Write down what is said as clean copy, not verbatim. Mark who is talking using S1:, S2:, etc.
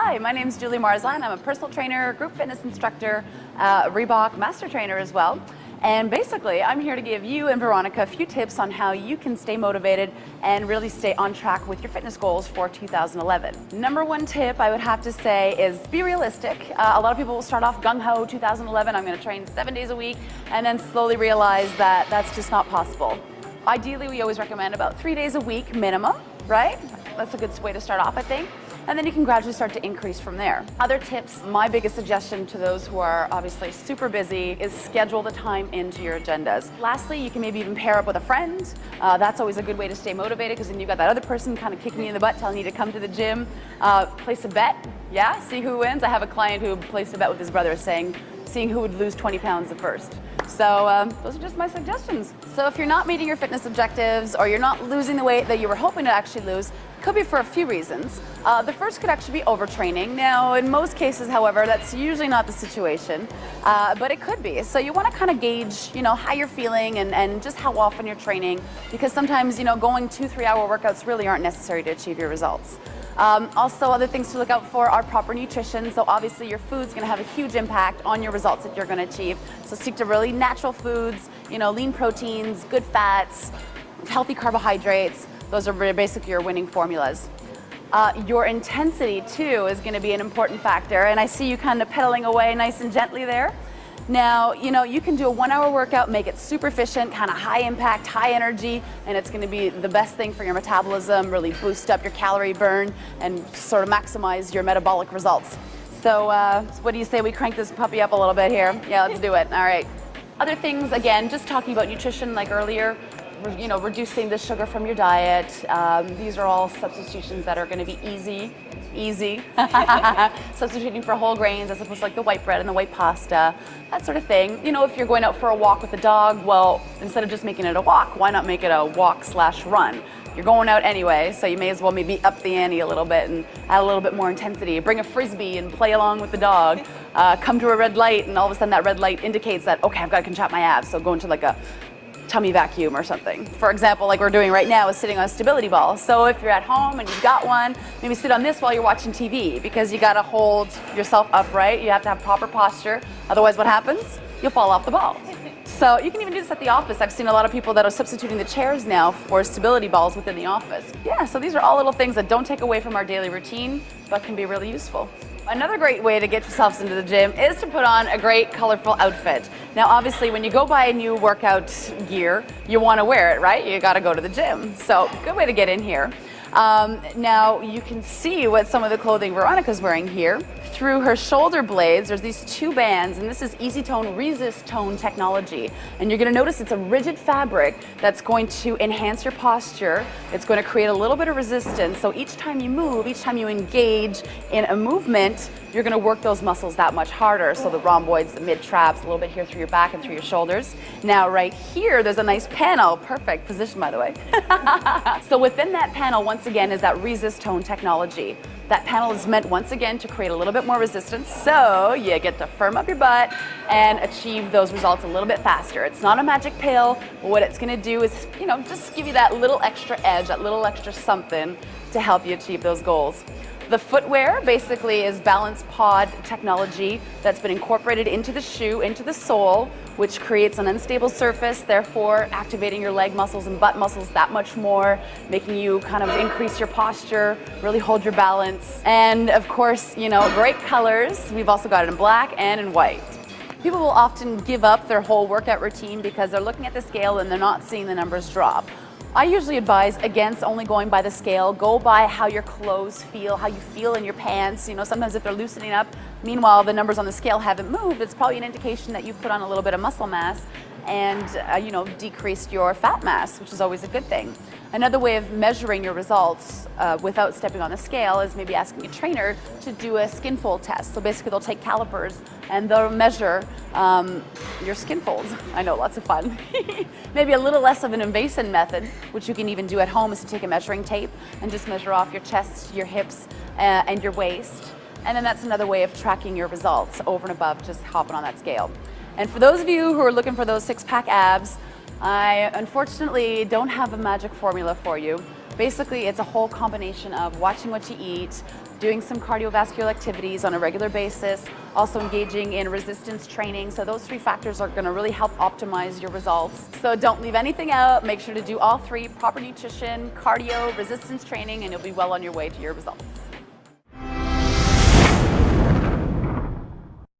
S1: Hi, my name is Julie Marzlan. I'm a personal trainer, group fitness instructor, Reebok master trainer as well. And basically, I'm here to give you and Veronica a few tips on how you can stay motivated and really stay on track with your fitness goals for 2011. Number one tip I would have to say is be realistic. A lot of people will start off gung-ho 2011, I'm going to train 7 days a week, and then slowly realize that that's just not possible. Ideally, we always recommend about 3 days a week minimum, right? That's a good way to start off, I think. And then you can gradually start to increase from there. Other tips, my biggest suggestion to those who are obviously super busy is schedule the time into your agendas. Lastly, you can maybe even pair up with a friend. That's always a good way to stay motivated because then you've got that other person kind of kicking you in the butt telling you to come to the gym. Place a bet, yeah, see who wins. I have a client who placed a bet with his brother seeing who would lose 20 pounds the first. So those are just my suggestions. So if you're not meeting your fitness objectives or you're not losing the weight that you were hoping to actually lose, it could be for a few reasons. The first could actually be overtraining. Now, in most cases, however, that's usually not the situation, but it could be. So you want to kind of gauge, how you're feeling and just how often you're training, because sometimes, going 2-3 hour workouts really aren't necessary to achieve your results. Also, other things to look out for are proper nutrition. So obviously your food's going to have a huge impact on your results that you're going to achieve. So stick to really natural foods, lean proteins, good fats, healthy carbohydrates. Those are basically your winning formulas. Your intensity too is going to be an important factor. And I see you kind of pedaling away nice and gently there. Now, you can do a 1 hour workout, make it super efficient, kind of high impact, high energy, and it's going to be the best thing for your metabolism, really boost up your calorie burn and sort of maximize your metabolic results. So what do you say we crank this puppy up a little bit here? Yeah, let's do it. All right. Other things, again, just talking about nutrition like earlier, reducing the sugar from your diet. These are all substitutions that are going to be easy. Substituting for whole grains as opposed to like the white bread and the white pasta, that sort of thing. If you're going out for a walk with the dog, well, instead of just making it a walk, why not make it a walk/run? You're going out anyway, so you may as well maybe up the ante a little bit and add a little bit more intensity. Bring a frisbee and play along with the dog. Come to a red light and all of a sudden that red light indicates that, okay, I've got to contract my abs, so go into like a tummy vacuum or something. For example, like we're doing right now is sitting on a stability ball. So if you're at home and you've got one, maybe sit on this while you're watching TV because you got to hold yourself upright. You have to have proper posture. Otherwise what happens? You'll fall off the ball. So you can even do this at the office. I've seen a lot of people that are substituting the chairs now for stability balls within the office. Yeah, so these are all little things that don't take away from our daily routine, but can be really useful. Another great way to get yourselves into the gym is to put on a great colorful outfit. Now obviously when you go buy a new workout gear, you want to wear it, right? You got to go to the gym. So good way to get in here. Now you can see what some of the clothing Veronica's wearing here. Through her shoulder blades, there's these two bands, and this is Easy Tone Resist Tone technology. And you're going to notice it's a rigid fabric that's going to enhance your posture. It's going to create a little bit of resistance. So each time you move, each time you engage in a movement, you're going to work those muscles that much harder. So the rhomboids, the mid-traps, a little bit here through your back and through your shoulders. Now right here, there's a nice panel. Perfect position, by the way. So within that panel, once again, is that Resist Tone technology. That panel is meant once again to create a little bit more resistance, so you get to firm up your butt and achieve those results a little bit faster. It's not a magic pill. What it's going to do is, just give you that little extra edge, that little extra something to help you achieve those goals. The footwear basically is balance pod technology that's been incorporated into the shoe, into the sole, which creates an unstable surface, therefore activating your leg muscles and butt muscles that much more, making you kind of increase your posture, really hold your balance. And of course, great colors. We've also got it in black and in white. People will often give up their whole workout routine because they're looking at the scale and they're not seeing the numbers drop. I usually advise against only going by the scale. Go by how your clothes feel, how you feel in your pants. Sometimes if they're loosening up, meanwhile the numbers on the scale haven't moved, it's probably an indication that you've put on a little bit of muscle mass and decreased your fat mass, which is always a good thing. Another way of measuring your results without stepping on the scale is maybe asking a trainer to do a skin fold test. So basically they'll take calipers and they'll measure your skin folds. I know, lots of fun. Maybe a little less of an invasive method, which you can even do at home, is to take a measuring tape and just measure off your chest, your hips, and your waist. And then that's another way of tracking your results over and above just hopping on that scale. And for those of you who are looking for those six-pack abs, I unfortunately don't have a magic formula for you. Basically, it's a whole combination of watching what you eat, doing some cardiovascular activities on a regular basis, also engaging in resistance training. So those 3 factors are gonna really help optimize your results. So don't leave anything out. Make sure to do all 3: proper nutrition, cardio, resistance training, and you'll be well on your way to your results.